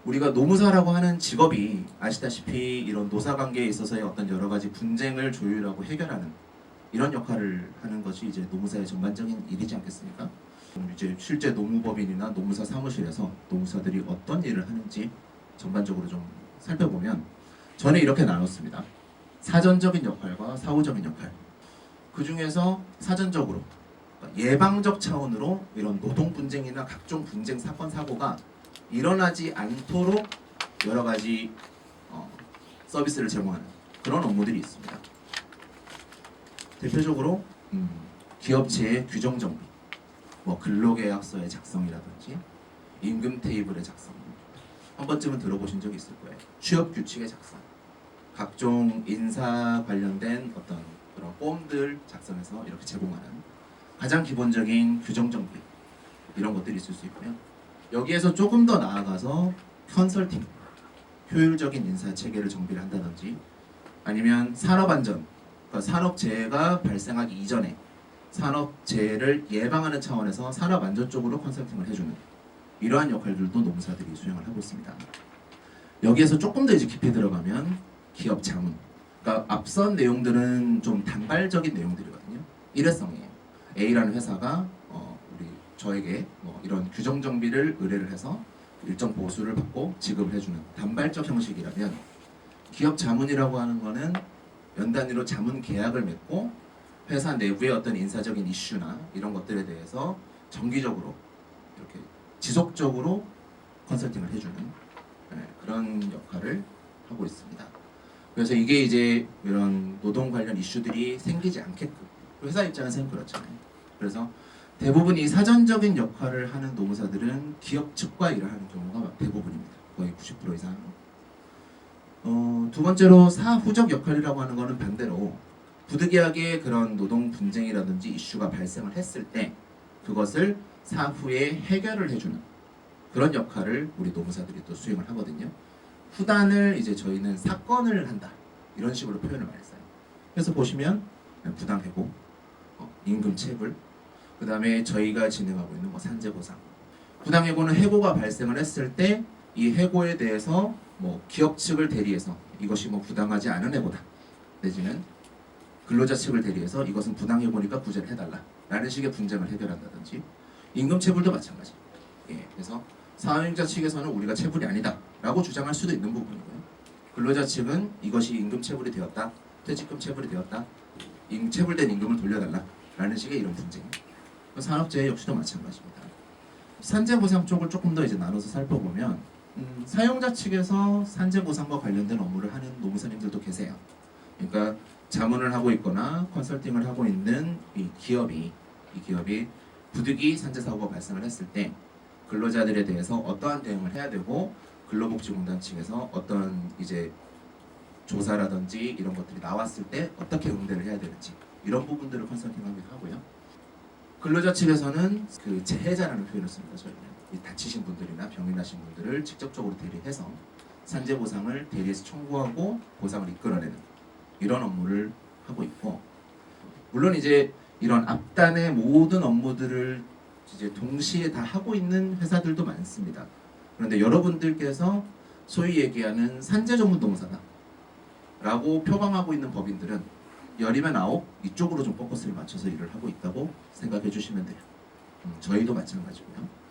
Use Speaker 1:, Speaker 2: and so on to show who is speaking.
Speaker 1: 우리가 노무사라고 하는 직업이 아시다시피 이런 노사관계에 있어서의 어떤 여러 가지 분쟁을 조율하고 해결하는 이런 역할을 하는 것이 이제 노무사의 전반적인 일이지 않겠습니까? 이제 실제 노무법인이나 노무사 사무실에서 노무사들이 어떤 일을 하는지 전반적으로 좀 살펴보면 저는 이렇게 나눴습니다. 사전적인 역할과 사후적인 역할. 그 중에서 사전적으로 예방적 차원으로 이런 노동 분쟁이나 각종 분쟁 사건 사고가 일어나지 않도록 여러 가지 서비스를 제공하는 그런 업무들이 있습니다. 대표적으로 기업체의 규정 정비, 뭐 근로계약서의 작성이라든지 임금 테이블의 작성, 한 번쯤은 들어보신 적이 있을 거예요. 취업 규칙의 작성, 각종 인사 관련된 어떤 그런 폼들 작성해서 이렇게 제공하는 가장 기본적인 규정 정비 이런 것들이 있을 수 있고요. 여기에서 조금 더 나아가서 컨설팅, 효율적인 인사 체계를 정비를 한다든지 아니면 산업안전, 그러니까 산업재해가 발생하기 이전에 산업재해를 예방하는 차원에서 산업안전 쪽으로 컨설팅을 해주는 이러한 역할들도 노무사들이 수행을 하고 있습니다. 여기에서 조금 더 이제 깊이 들어가면 기업 자문, 그러니까 앞선 내용들은 좀 단발적인 내용들이거든요. 일회성이에요. A라는 회사가 저에게 뭐 이런 규정 정비를 의뢰를 해서 일정 보수를 받고 지급을 해주는 단발적 형식이라면, 기업 자문이라고 하는 거는 연 단위로 자문 계약을 맺고 회사 내부의 어떤 인사적인 이슈나 이런 것들에 대해서 정기적으로 이렇게 지속적으로 컨설팅을 해주는 그런 역할을 하고 있습니다. 그래서 이게 이제 이런 노동 관련 이슈들이 생기지 않게끔, 회사 입장에서는 그렇잖아요. 그래서 대부분 이 사전적인 역할을 하는 노무사들은 기업 측과 일을 하는 경우가 대부분입니다. 거의 90% 이상. 두 번째로 사후적 역할이라고 하는 것은 반대로 부득이하게 그런 노동 분쟁이라든지 이슈가 발생을 했을 때 그것을 사후에 해결을 해주는 그런 역할을 우리 노무사들이 또 수행을 하거든요. 후단을 이제 저희는 사건을 한다 이런 식으로 표현을 많이 써요. 그래서 보시면 부당해고, 임금 체불, 그 다음에 저희가 진행하고 있는 뭐 산재보상. 부당해고는 해고가 발생을 했을 때 이 해고에 대해서 뭐 기업 측을 대리해서 이것이 뭐 부당하지 않은 해고다, 내지는 근로자 측을 대리해서 이것은 부당해고니까 구제를 해달라 라는 식의 분쟁을 해결한다든지, 임금 체불도 마찬가지. 그래서 사업자 측에서는 우리가 체불이 아니다 라고 주장할 수도 있는 부분이고요. 근로자 측은 이것이 임금 체불이 되었다, 퇴직금 체불이 되었다, 체불된 임금을 돌려달라 라는 식의 이런 분쟁. 산업재해 역시도 마찬가지입니다. 산재보상 쪽을 조금 더 이제 나눠서 살펴보면 사용자 측에서 산재보상과 관련된 업무를 하는 노무사님들도 계세요. 그러니까 자문을 하고 있거나 컨설팅을 하고 있는 이 기업이 부득이 산재사고가 발생을 했을 때 근로자들에 대해서 어떠한 대응을 해야 되고, 근로복지공단 측에서 어떤 이제 조사라든지 이런 것들이 나왔을 때 어떻게 응대를 해야 되는지 이런 부분들을 컨설팅하기도 하고요. 근로자 측에서는 그 재해자라는 표현을 씁니다. 저희는 이 다치신 분들이나 병이 나신 분들을 직접적으로 대리해서 산재 보상을 대리해서 청구하고 보상을 이끌어내는 이런 업무를 하고 있고, 물론 이제 이런 앞단의 모든 업무들을 이제 동시에 다 하고 있는 회사들도 많습니다. 그런데 여러분들께서 소위 얘기하는 산재 전문 노무사다 라고 표방하고 있는 법인들은 열이면 9 이쪽으로 좀 포커스를 맞춰서 일을 하고 있다고 생각해 주시면 돼요. 저희도 마찬가지고요.